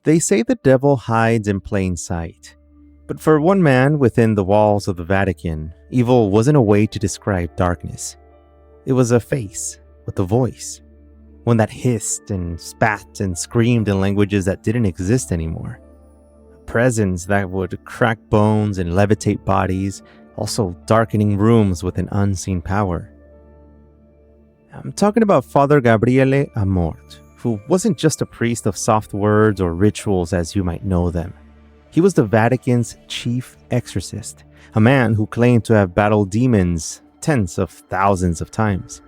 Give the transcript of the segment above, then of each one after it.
They say the devil hides in plain sight. But for one man within the walls of the Vatican, evil wasn't a way to describe darkness. It was a face with a voice. One that hissed and spat and screamed in languages that didn't exist anymore. A presence that would crack bones and levitate bodies, also darkening rooms with an unseen power. I'm talking about Father Gabriele Amorth, who wasn't just a priest of soft words or rituals as you might know them. He was the Vatican's chief exorcist, a man who claimed to have battled demons tens of thousands of times.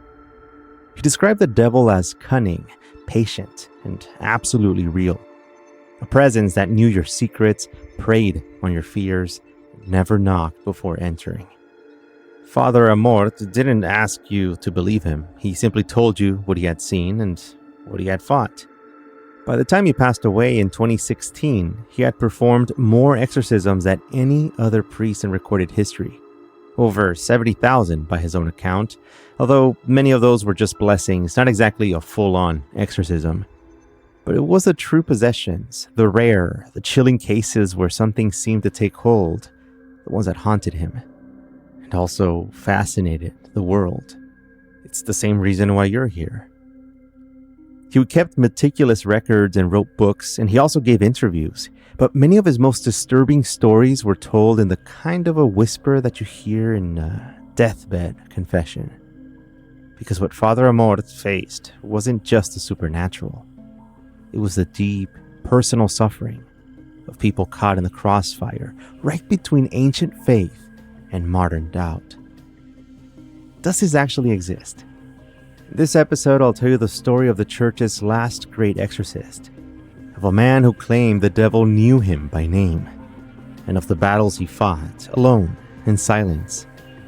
He described the devil as cunning, patient, and absolutely real. A presence that knew your secrets, preyed on your fears, and never knocked before entering. Father Amorth didn't ask you to believe him. He simply told you what he had seen and what he had fought. By the time he passed away in 2016, he had performed more exorcisms than any other priest in recorded history. Over 70,000 by his own account, although many of those were just blessings, not exactly a full-on exorcism. But it was the true possessions, the rare, the chilling cases where something seemed to take hold, the ones that haunted him, and also fascinated the world. It's the same reason why you're here. He kept meticulous records and wrote books, and he also gave interviews. But many of his most disturbing stories were told in the kind of a whisper that you hear in a deathbed confession. Because what Father Amorth faced wasn't just the supernatural. It was the deep, personal suffering of people caught in the crossfire, right between ancient faith and modern doubt. Does this actually exist? In this episode, I'll tell you the story of the church's last great exorcist, of a man who claimed the devil knew him by name, and of the battles he fought, alone, in silence,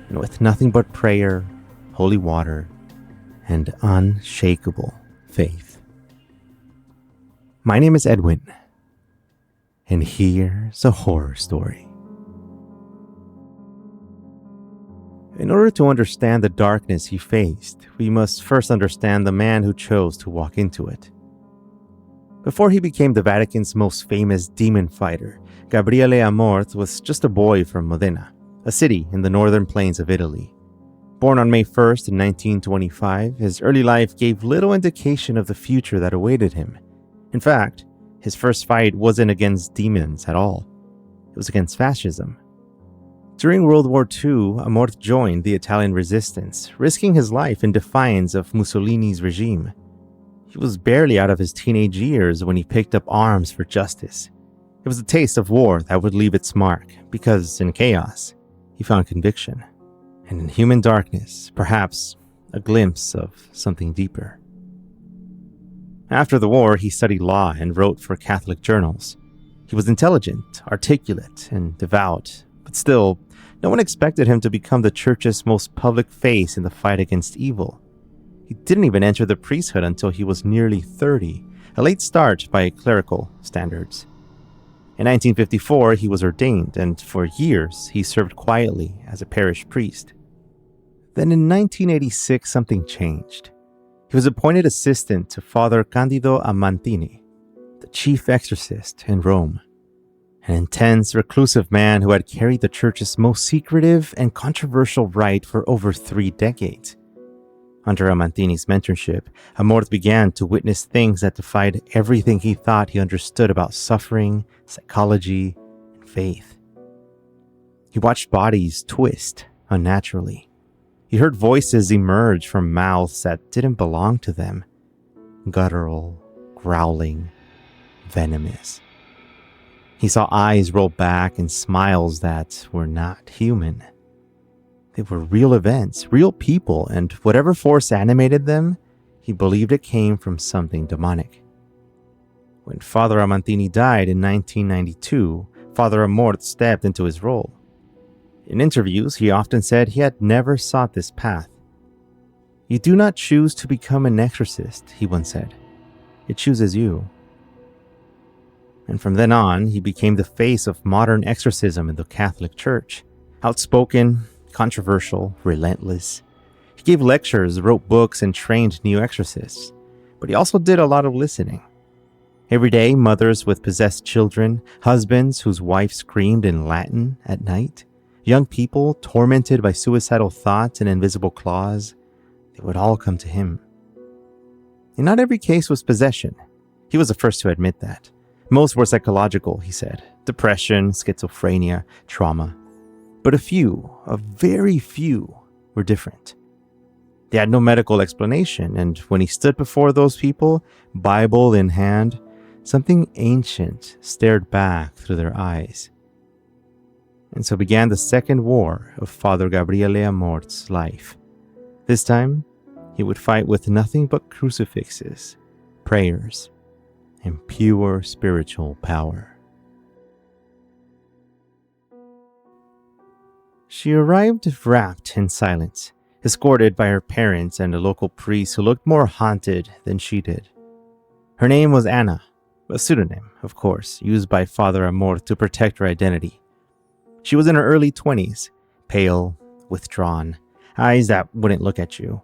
and with nothing but prayer, holy water, and unshakable faith. My name is Edwin, and here's a horror story. In order to understand the darkness he faced, we must first understand the man who chose to walk into it. Before he became the Vatican's most famous demon fighter, Gabriele Amorth was just a boy from Modena, a city in the northern plains of Italy. Born on May 1st in 1925, his early life gave little indication of the future that awaited him. In fact, his first fight wasn't against demons at all. It was against fascism. During World War II, Amorth joined the Italian resistance, risking his life in defiance of Mussolini's regime. He was barely out of his teenage years when he picked up arms for justice. It was a taste of war that would leave its mark, because in chaos, he found conviction. And in human darkness, perhaps a glimpse of something deeper. After the war, he studied law and wrote for Catholic journals. He was intelligent, articulate, and devout, but still, no one expected him to become the church's most public face in the fight against evil. He didn't even enter the priesthood until he was nearly 30, a late start by clerical standards. In 1954, he was ordained, and for years, he served quietly as a parish priest. Then in 1986, something changed. He was appointed assistant to Father Candido Amantini, the chief exorcist in Rome. An intense, reclusive man who had carried the church's most secretive and controversial rite for over 3 decades. Under Amantini's mentorship, Amorth began to witness things that defied everything he thought he understood about suffering, psychology, and faith. He watched bodies twist unnaturally. He heard voices emerge from mouths that didn't belong to them. Guttural, growling, venomous. He saw eyes roll back and smiles that were not human. They were real events, real people, and whatever force animated them, he believed it came from something demonic. When Father Amantini died in 1992, Father Amorth stepped into his role. In interviews, he often said he had never sought this path. "You do not choose to become an exorcist," he once said. "It chooses you." And from then on, he became the face of modern exorcism in the Catholic Church. Outspoken, controversial, relentless. He gave lectures, wrote books, and trained new exorcists. But he also did a lot of listening. Every day, mothers with possessed children, husbands whose wife screamed in Latin at night, young people tormented by suicidal thoughts and invisible claws, they would all come to him. And not every case was possession. He was the first to admit that. Most were psychological, he said. Depression, schizophrenia, trauma. But a very few, were different. They had no medical explanation, and when he stood before those people, Bible in hand, something ancient stared back through their eyes. And so began the second war of Father Gabriele Amorth's life. This time, he would fight with nothing but crucifixes, prayers, and pure spiritual power. She arrived wrapped in silence, escorted by her parents and a local priest who looked more haunted than she did. Her name was Anna, a pseudonym, of course, used by Father Amorth to protect her identity. She was in her early 20s, pale, withdrawn, eyes that wouldn't look at you.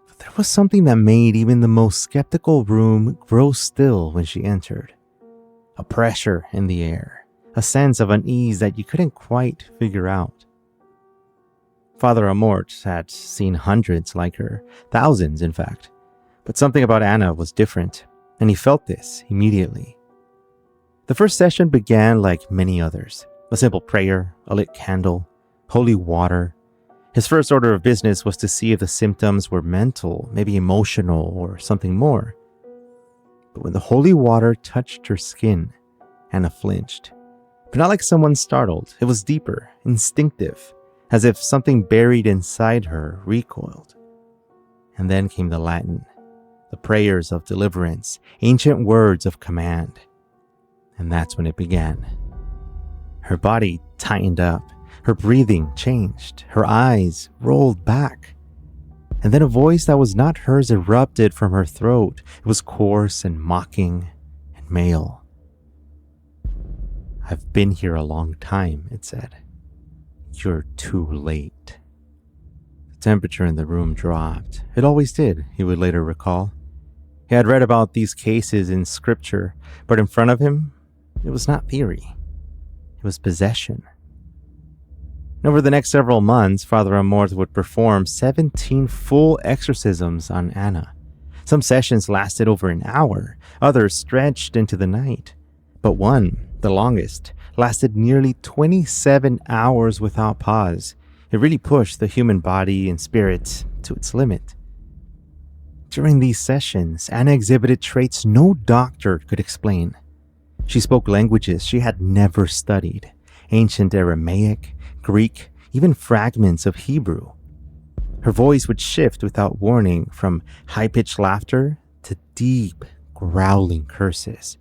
But there was something that made even the most skeptical room grow still when she entered. A pressure in the air, a sense of unease that you couldn't quite figure out. Father Amorth had seen hundreds like her, thousands in fact, but something about Anna was different, and he felt this immediately. The first session began like many others. A simple prayer, a lit candle, holy water. His first order of business was to see if the symptoms were mental, maybe emotional, or something more. But when the holy water touched her skin, Anna flinched. But not like someone startled. It was deeper, instinctive, as if something buried inside her recoiled. And then came the Latin, the prayers of deliverance, ancient words of command. And that's when it began. Her body tightened up, her breathing changed, her eyes rolled back. And then a voice that was not hers erupted from her throat. It was coarse and mocking and male. "I've been here a long time," it said. "You're too late." The temperature in the room dropped. It always did, he would later recall. He had read about these cases in scripture, but in front of him, it was not theory. It was possession. And over the next several months, Father Amorth would perform 17 full exorcisms on Anna. Some sessions lasted over an hour, others stretched into the night. But one, the longest, lasted nearly 27 hours without pause. It really pushed the human body and spirit to its limit. During these sessions, Anna exhibited traits no doctor could explain. She spoke languages she had never studied, ancient Aramaic, Greek, even fragments of Hebrew. Her voice would shift without warning from high-pitched laughter to deep, growling curses.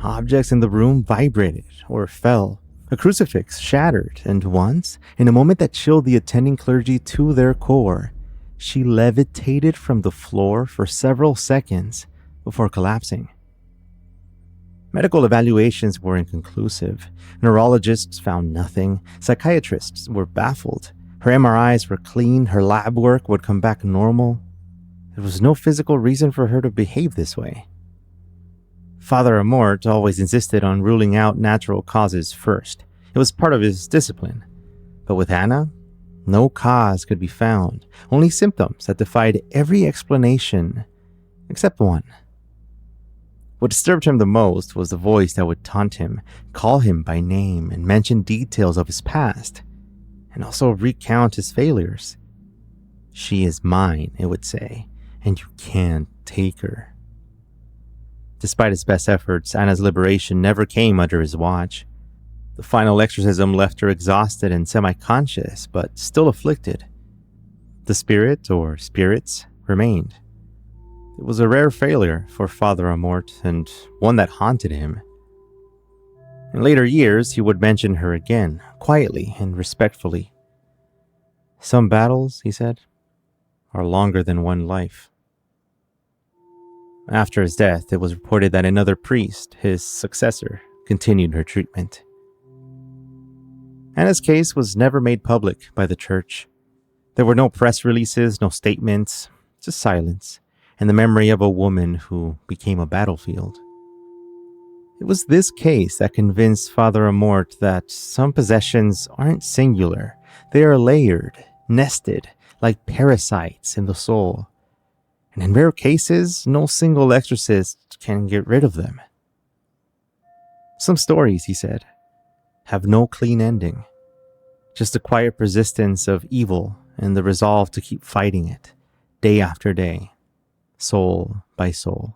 Objects in the room vibrated or fell. A crucifix shattered, and once, in a moment that chilled the attending clergy to their core, she levitated from the floor for several seconds before collapsing. Medical evaluations were inconclusive. Neurologists found nothing. Psychiatrists were baffled. Her MRIs were clean. Her lab work would come back normal. There was no physical reason for her to behave this way. Father Amorth always insisted on ruling out natural causes first. It was part of his discipline. But with Anna, no cause could be found. Only symptoms that defied every explanation except one. What disturbed him the most was the voice that would taunt him, call him by name, and mention details of his past, and also recount his failures. "She is mine," it would say, "and you can't take her." Despite his best efforts, Anna's liberation never came under his watch. The final exorcism left her exhausted and semi-conscious, but still afflicted. The spirit, or spirits, remained. It was a rare failure for Father Amorth, and one that haunted him. In later years, he would mention her again, quietly and respectfully. "Some battles," he said, "are longer than one life." After his death, it was reported that another priest, his successor, continued her treatment. Anna's case was never made public by the church. There were no press releases, no statements, just silence, and the memory of a woman who became a battlefield. It was this case that convinced Father Amorth that some possessions aren't singular. They are layered, nested, like parasites in the soul. And in rare cases, no single exorcist can get rid of them. Some stories, he said, have no clean ending. Just a quiet persistence of evil and the resolve to keep fighting it, day after day, soul by soul.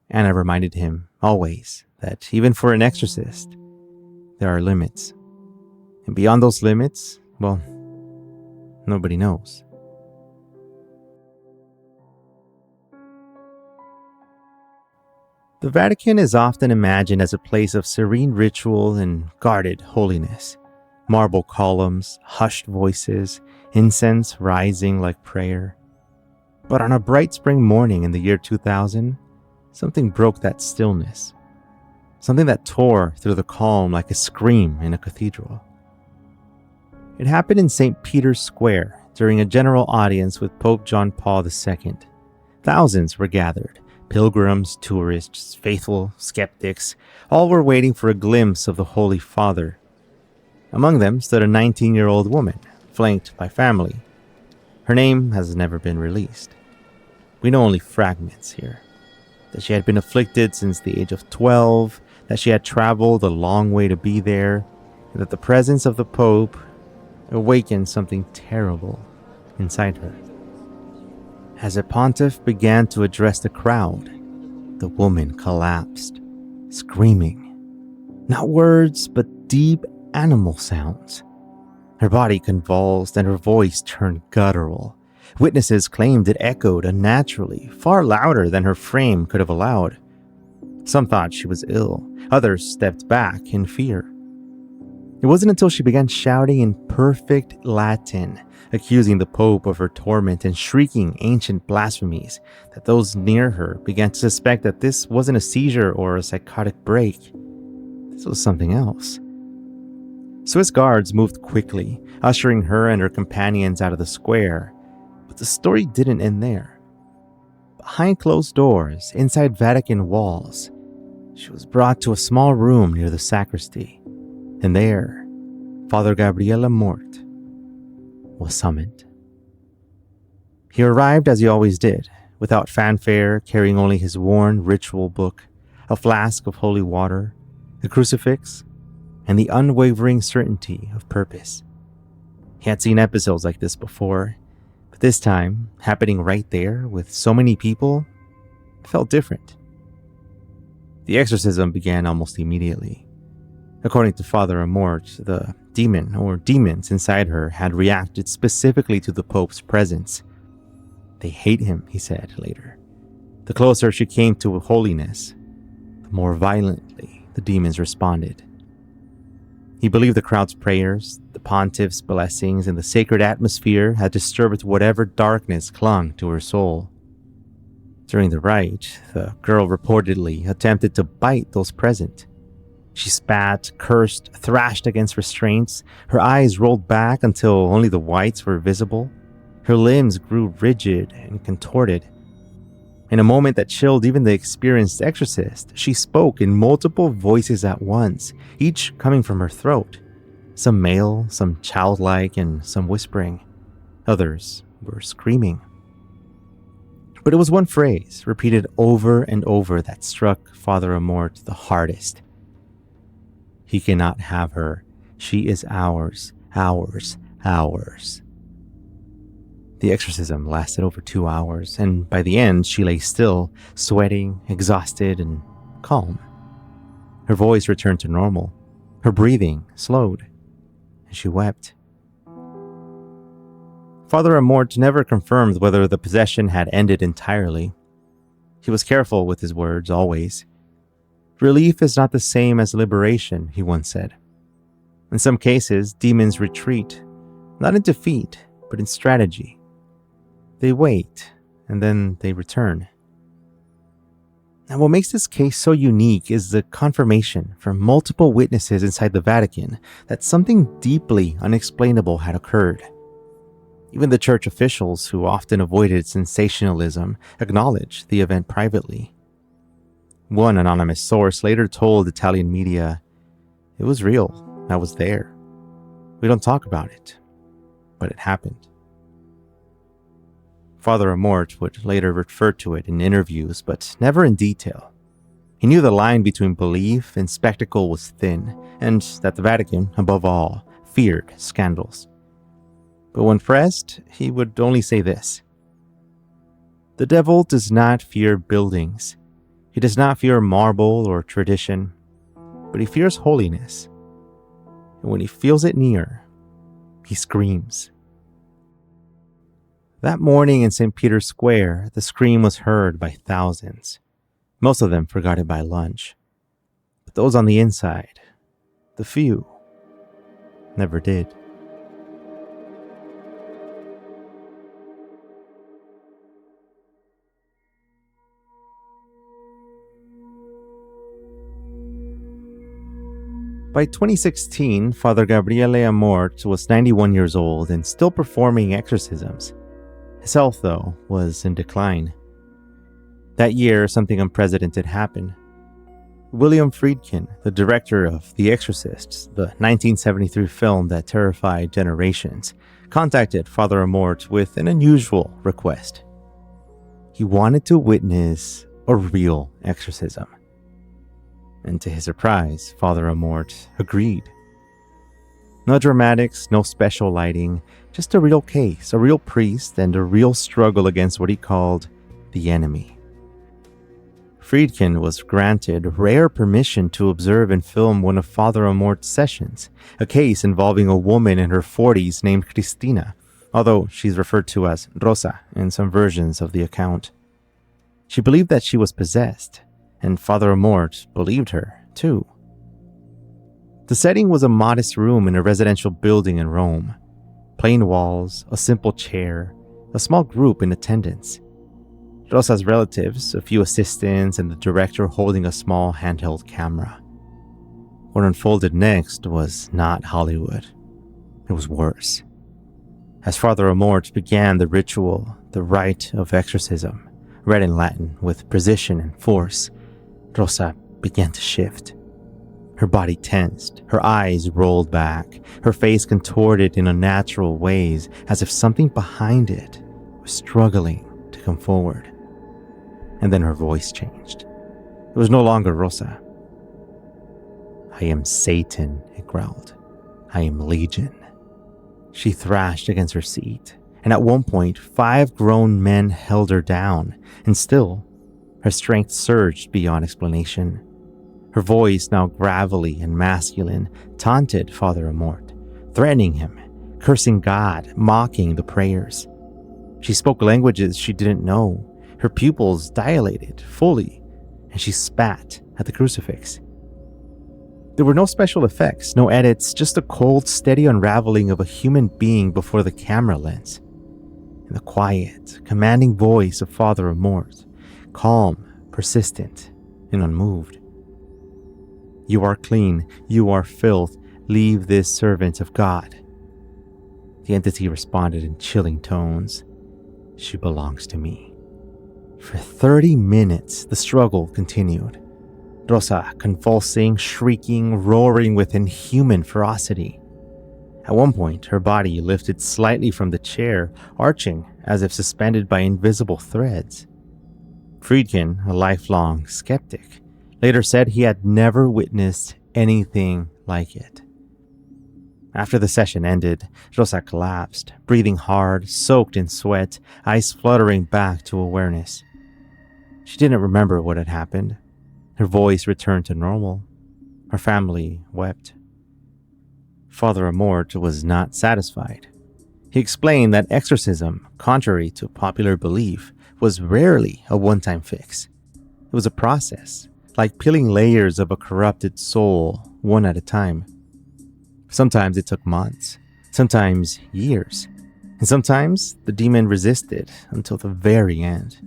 Anna reminded him, always, that even for an exorcist, there are limits. And beyond those limits, well, nobody knows. The Vatican is often imagined as a place of serene ritual and guarded holiness. Marble columns, hushed voices, incense rising like prayer. But on a bright spring morning in the year 2000, something broke that stillness. Something that tore through the calm like a scream in a cathedral. It happened in St. Peter's Square during a general audience with Pope John Paul II. Thousands were gathered. Pilgrims, tourists, faithful, skeptics, all were waiting for a glimpse of the Holy Father. Among them stood a 19-year-old woman, flanked by family. Her name has never been released. We know only fragments here. That she had been afflicted since the age of 12, that she had traveled a long way to be there, and that the presence of the Pope awakened something terrible inside her. As the pontiff began to address the crowd, the woman collapsed, screaming. Not words, but deep animal sounds. Her body convulsed and her voice turned guttural. Witnesses claimed it echoed unnaturally, far louder than her frame could have allowed. Some thought she was ill. Others stepped back in fear. It wasn't until she began shouting in perfect Latin, accusing the Pope of her torment and shrieking ancient blasphemies, that those near her began to suspect that this wasn't a seizure or a psychotic break. This was something else. Swiss guards moved quickly, ushering her and her companions out of the square. But the story didn't end there. Behind closed doors, inside Vatican walls, she was brought to a small room near the sacristy. And there, Father Gabriele Amorth was summoned. He arrived as he always did, without fanfare, carrying only his worn ritual book, a flask of holy water, a crucifix, and the unwavering certainty of purpose. He had seen episodes like this before, but this time, happening right there with so many people, felt different. The exorcism began almost immediately. According to Father Amorth, the demon or demons inside her had reacted specifically to the Pope's presence. They hate him, he said later. The closer she came to holiness, the more violently the demons responded. He believed the crowd's prayers, the pontiff's blessings, and the sacred atmosphere had disturbed whatever darkness clung to her soul. During the rite, the girl reportedly attempted to bite those present. She spat, cursed, thrashed against restraints. Her eyes rolled back until only the whites were visible. Her limbs grew rigid and contorted. In a moment that chilled even the experienced exorcist, she spoke in multiple voices at once, each coming from her throat. Some male, some childlike, and some whispering. Others were screaming. But it was one phrase, repeated over and over, that struck Father Amorth the hardest. He cannot have her. She is ours, ours, ours. The exorcism lasted over 2 hours, and by the end, she lay still, sweating, exhausted, and calm. Her voice returned to normal. Her breathing slowed, and she wept. Father Amorth never confirmed whether the possession had ended entirely. He was careful with his words, always. Relief is not the same as liberation, he once said. In some cases, demons retreat, not in defeat, but in strategy. They wait, and then they return. And what makes this case so unique is the confirmation from multiple witnesses inside the Vatican that something deeply unexplainable had occurred. Even the church officials, who often avoided sensationalism, acknowledged the event privately. One anonymous source later told Italian media, "It was real. I was there. We don't talk about it, but it happened." Father Amorth would later refer to it in interviews, but never in detail. He knew the line between belief and spectacle was thin, and that the Vatican, above all, feared scandals. But when pressed, he would only say this: "The devil does not fear buildings. He does not fear marble or tradition, but he fears holiness. And when he feels it near, he screams." That morning in St. Peter's Square, the scream was heard by thousands. Most of them forgot it by lunch. But those on the inside, the few, never did. By 2016, Father Gabriele Amorth was 91 years old and still performing exorcisms. His health, though, was in decline. That year, something unprecedented happened. William Friedkin, the director of The Exorcist, the 1973 film that terrified generations, contacted Father Amorth with an unusual request. He wanted to witness a real exorcism. And to his surprise, Father Amorth agreed. No dramatics, no special lighting, just a real case, a real priest, and a real struggle against what he called the enemy. Friedkin was granted rare permission to observe and film one of Father Amorth's sessions, a case involving a woman in her 40s named Cristina, although she's referred to as Rosa in some versions of the account. She believed that she was possessed, and Father Amorth believed her, too. The setting was a modest room in a residential building in Rome. Plain walls, a simple chair, a small group in attendance. Rosa's relatives, a few assistants, and the director holding a small handheld camera. What unfolded next was not Hollywood. It was worse. As Father Amorth began the ritual, the rite of exorcism, read in Latin with precision and force, Rosa began to shift. Her body tensed, her eyes rolled back, her face contorted in unnatural ways as if something behind it was struggling to come forward. And then her voice changed. It was no longer Rosa. "I am Satan," it growled. "I am Legion." She thrashed against her seat, and at one point 5 grown men held her down, and still, her strength surged beyond explanation. Her voice, now gravelly and masculine, taunted Father Amorth, threatening him, cursing God, mocking the prayers. She spoke languages she didn't know. Her pupils dilated fully, and she spat at the crucifix. There were no special effects, no edits, just a cold, steady unraveling of a human being before the camera lens. And the quiet, commanding voice of Father Amorth, calm, persistent, and unmoved. "You are clean, you are filth, leave this servant of God." The entity responded in chilling tones. "She belongs to me." For 30 minutes, the struggle continued. Rosa convulsing, shrieking, roaring with inhuman ferocity. At one point, her body lifted slightly from the chair, arching as if suspended by invisible threads. Friedkin, a lifelong skeptic, later said he had never witnessed anything like it. After the session ended, Rosa collapsed, breathing hard, soaked in sweat, eyes fluttering back to awareness. She didn't remember what had happened. Her voice returned to normal. Her family wept. Father Amorth was not satisfied. He explained that exorcism, contrary to popular belief, was rarely a one-time fix. It was a process, like peeling layers of a corrupted soul, one at a time. Sometimes it took months, sometimes years, and sometimes the demon resisted until the very end.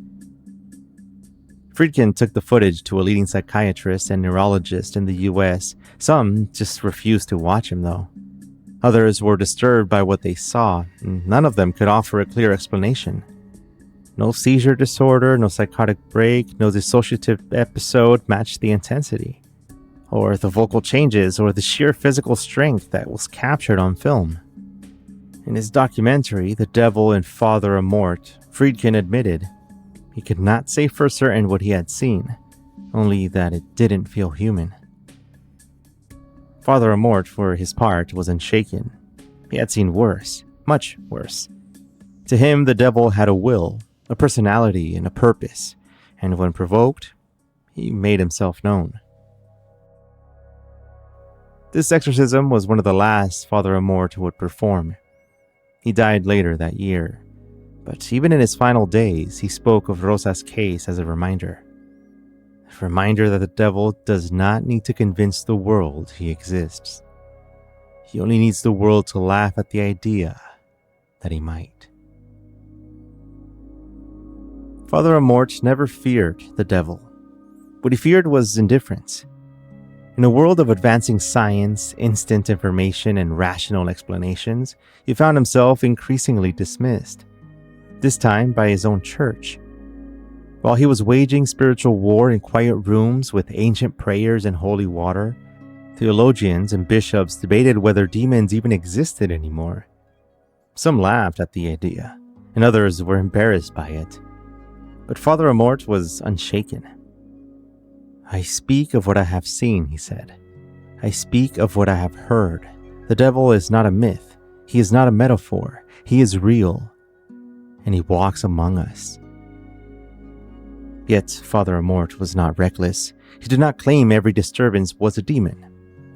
Friedkin took the footage to a leading psychiatrist and neurologist in the US. Some just refused to watch him, though. Others were disturbed by what they saw, and none of them could offer a clear explanation. No seizure disorder, no psychotic break, no dissociative episode matched the intensity, or the vocal changes, or the sheer physical strength that was captured on film. In his documentary, The Devil and Father Amorth, Friedkin admitted he could not say for certain what he had seen, only that it didn't feel human. Father Amorth, for his part, was unshaken. He had seen worse, much worse. To him, the devil had a will, a personality, and a purpose, and when provoked, he made himself known. This exorcism was one of the last Father Amorth would perform. He died later that year, but even in his final days, he spoke of Rosa's case as a reminder that the devil does not need to convince the world he exists. He only needs the world to laugh at the idea that he might. Father Amorth never feared the devil. What he feared was indifference. In a world of advancing science, instant information, and rational explanations, he found himself increasingly dismissed, this time by his own church. While he was waging spiritual war in quiet rooms with ancient prayers and holy water, theologians and bishops debated whether demons even existed anymore. Some laughed at the idea, and others were embarrassed by it. But Father Amorth was unshaken. "I speak of what I have seen," he said. "I speak of what I have heard. The devil is not a myth. He is not a metaphor. He is real. And he walks among us." Yet Father Amorth was not reckless. He did not claim every disturbance was a demon.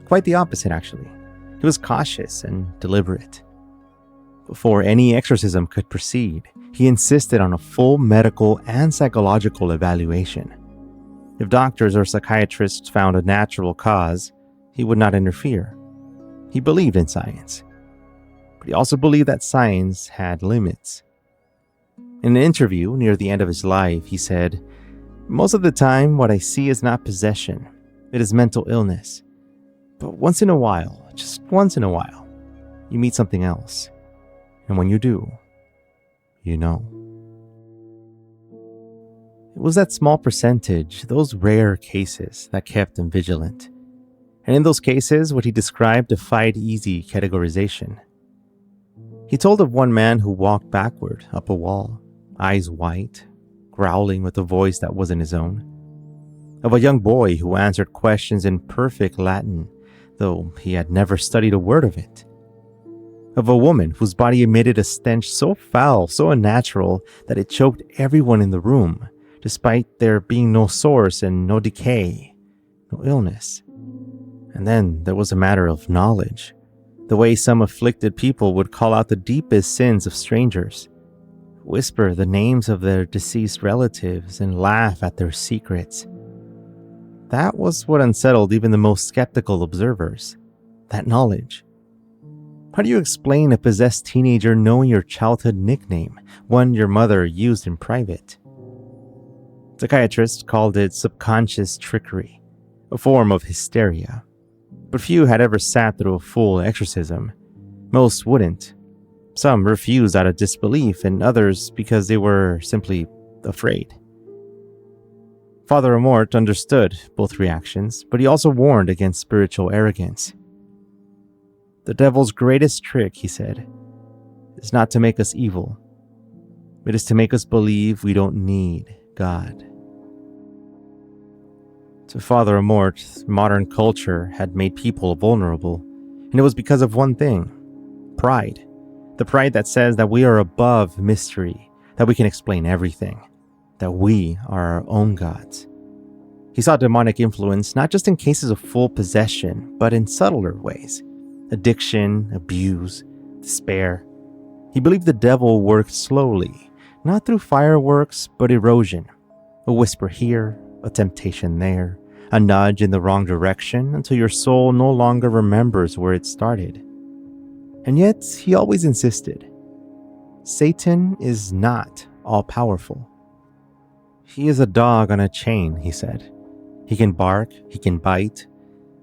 Quite the opposite, actually. He was cautious and deliberate. Before any exorcism could proceed, he insisted on a full medical and psychological evaluation. If doctors or psychiatrists found a natural cause, he would not interfere. He believed in science, but he also believed that science had limits. In an interview near the end of his life, he said, "Most of the time, what I see is not possession. It is mental illness. But once in a while, just once in a while, you meet something else. And when you do, you know." It was that small percentage, those rare cases, that kept him vigilant. And in those cases, what he described defied easy categorization. He told of one man who walked backward up a wall, eyes white, growling with a voice that wasn't his own. Of a young boy who answered questions in perfect Latin, though he had never studied a word of it. Of a woman whose body emitted a stench so foul, so unnatural, that it choked everyone in the room, despite there being no source and no decay, no illness. And then there was a matter of knowledge, the way some afflicted people would call out the deepest sins of strangers, whisper the names of their deceased relatives, and laugh at their secrets. That was what unsettled even the most skeptical observers, that knowledge. How do you explain a possessed teenager knowing your childhood nickname, one your mother used in private? Psychiatrists called it subconscious trickery, a form of hysteria. But few had ever sat through a full exorcism. Most wouldn't. Some refused out of disbelief, and others because they were simply afraid. Father Amorth understood both reactions, but he also warned against spiritual arrogance. "The devil's greatest trick," he said, "is not to make us evil. It is to make us believe we don't need God." To Father Amorth, modern culture had made people vulnerable, and it was because of one thing: pride. The pride that says that we are above mystery, that we can explain everything, that we are our own gods. He saw demonic influence not just in cases of full possession, but in subtler ways: addiction, abuse, despair. He believed the devil worked slowly, not through fireworks, but erosion. A whisper here, a temptation there, a nudge in the wrong direction until your soul no longer remembers where it started. And yet, he always insisted, Satan is not all-powerful. He is a dog on a chain, he said. He can bark, he can bite,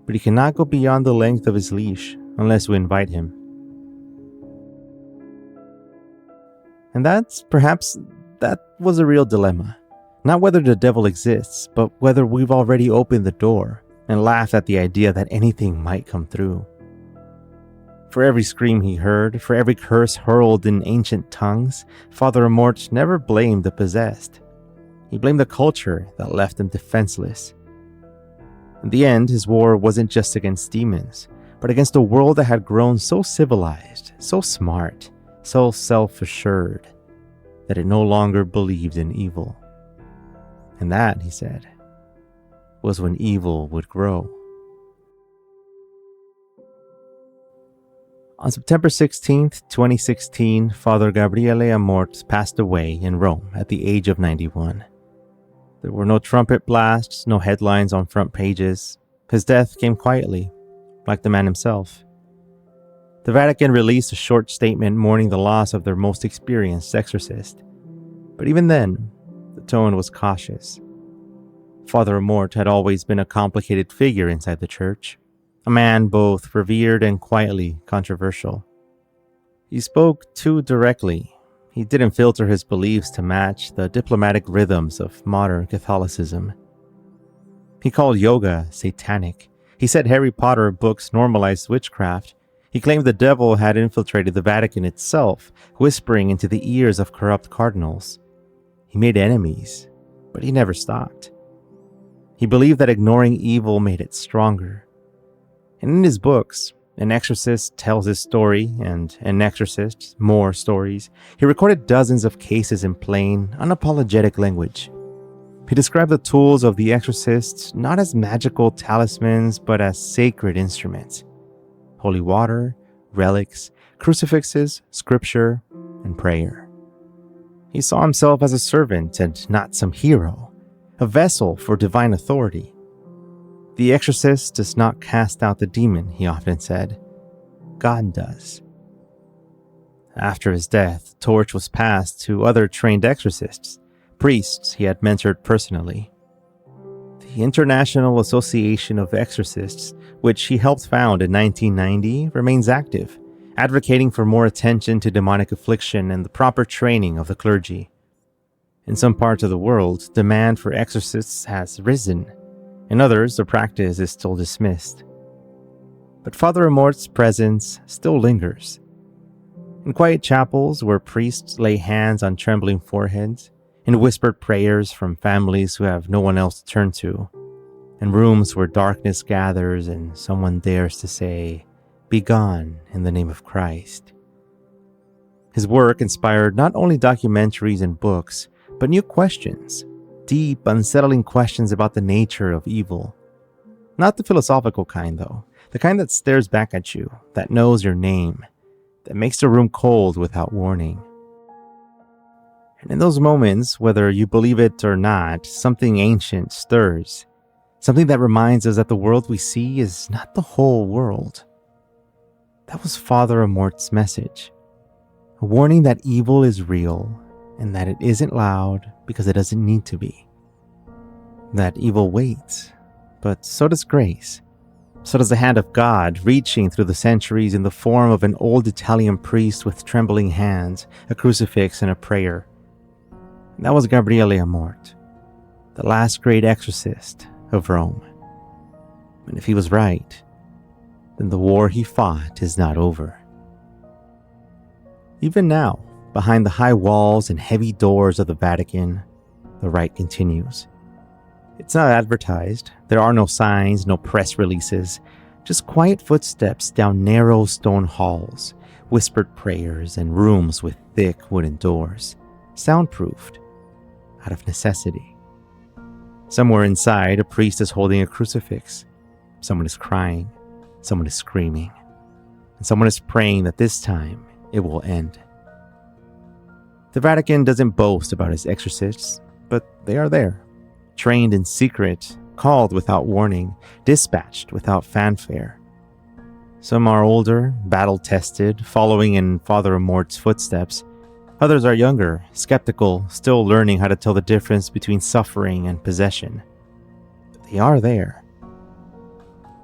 but he cannot go beyond the length of his leash unless we invite him. And that's perhaps That was a real dilemma. Not whether the devil exists, but whether we've already opened the door and laughed at the idea that anything might come through. For every scream he heard, for every curse hurled in ancient tongues, Father Amorth never blamed the possessed. He blamed the culture that left them defenseless. In the end, his war wasn't just against demons, but against a world that had grown so civilized, so smart, so self-assured, that it no longer believed in evil. And that, he said, was when evil would grow. On September 16, 2016, Father Gabriele Amorth passed away in Rome at the age of 91. There were no trumpet blasts, no headlines on front pages. His death came quietly, like the man himself. The Vatican released a short statement mourning the loss of their most experienced exorcist. But even then, the tone was cautious. Father Amorth had always been a complicated figure inside the church, a man both revered and quietly controversial. He spoke too directly. He didn't filter his beliefs to match the diplomatic rhythms of modern Catholicism. He called yoga satanic. He said Harry Potter books normalized witchcraft. He claimed the devil had infiltrated the Vatican itself, whispering into the ears of corrupt cardinals. He made enemies, but he never stopped. He believed that ignoring evil made it stronger. And in his books, An Exorcist tells his story, and An Exorcist, more stories, he recorded dozens of cases in plain, unapologetic language. He described the tools of the exorcist not as magical talismans, but as sacred instruments. Holy water, relics, crucifixes, scripture, and prayer. He saw himself as a servant and not some hero, a vessel for divine authority. The exorcist does not cast out the demon, he often said. God does. After his death, the torch was passed to other trained exorcists, priests he had mentored personally. The International Association of Exorcists, which he helped found in 1990, remains active, advocating for more attention to demonic affliction and the proper training of the clergy. In some parts of the world, demand for exorcists has risen. In others, the practice is still dismissed. But Father Amorth's presence still lingers. In quiet chapels where priests lay hands on trembling foreheads, in whispered prayers from families who have no one else to turn to, in rooms where darkness gathers and someone dares to say, "Be gone in the name of Christ." His work inspired not only documentaries and books, but new questions, deep, unsettling questions about the nature of evil. Not the philosophical kind, though, the kind that stares back at you, that knows your name, that makes the room cold without warning. And in those moments, whether you believe it or not, something ancient stirs. Something that reminds us that the world we see is not the whole world. That was Father Amorth's message. A warning that evil is real and that it isn't loud because it doesn't need to be. That evil waits, but so does grace. So does the hand of God reaching through the centuries in the form of an old Italian priest with trembling hands, a crucifix, and a prayer. That was Gabriele Amorth, the last great exorcist of Rome. And if he was right, then the war he fought is not over. Even now, behind the high walls and heavy doors of the Vatican, the rite continues. It's not advertised. There are no signs, no press releases, just quiet footsteps down narrow stone halls, whispered prayers, and rooms with thick wooden doors, soundproofed, out of necessity. Somewhere inside, a priest is holding a crucifix. Someone is crying. Someone is screaming. And someone is praying that this time it will end. The Vatican doesn't boast about its exorcists, but they are there, trained in secret, called without warning, dispatched without fanfare. Some are older, battle-tested, following in Father Amorth's footsteps. Others are younger, skeptical, still learning how to tell the difference between suffering and possession. But they are there.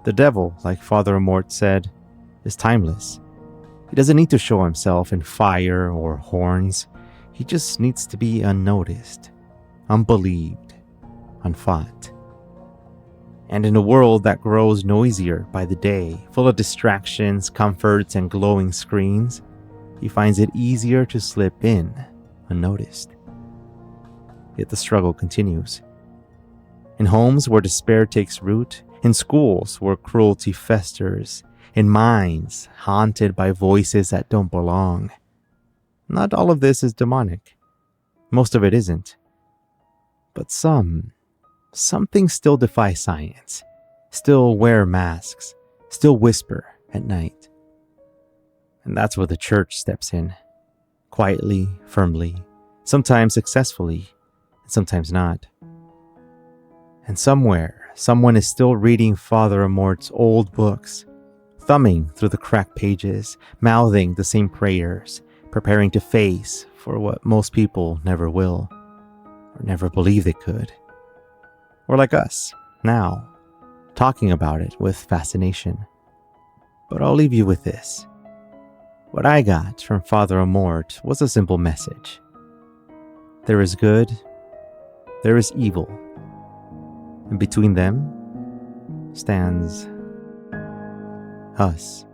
The devil, like Father Amorth said, is timeless. He doesn't need to show himself in fire or horns. He just needs to be unnoticed, unbelieved, unfought. And in a world that grows noisier by the day, full of distractions, comforts, and glowing screens, he finds it easier to slip in unnoticed. Yet the struggle continues. In homes where despair takes root, in schools where cruelty festers, in minds haunted by voices that don't belong. Not all of this is demonic. Most of it isn't. But something still defy science, still wear masks, still whisper at night. And that's where the church steps in. Quietly, firmly, sometimes successfully, and sometimes not. And somewhere, someone is still reading Father Amorth's old books, thumbing through the cracked pages, mouthing the same prayers, preparing to face for what most people never will, or never believe they could. Or like us, now, talking about it with fascination. But I'll leave you with this. What I got from Father Amorth was a simple message. There is good, there is evil, and between them stands us.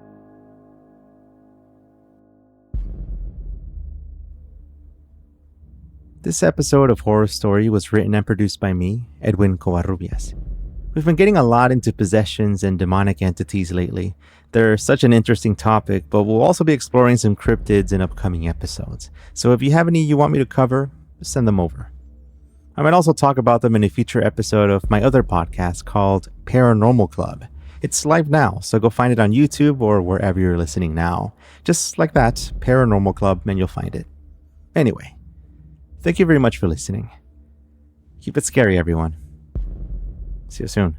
This episode of Horror Story was written and produced by me, Edwin Covarrubias. We've been getting a lot into possessions and demonic entities lately. They're such an interesting topic, but we'll also be exploring some cryptids in upcoming episodes. So if you have any you want me to cover, send them over. I might also talk about them in a future episode of my other podcast called Paranormal Club. It's live now, so go find it on YouTube or wherever you're listening now. Just like that, Paranormal Club, and you'll find it. Anyway, thank you very much for listening. Keep it scary, everyone. See you soon.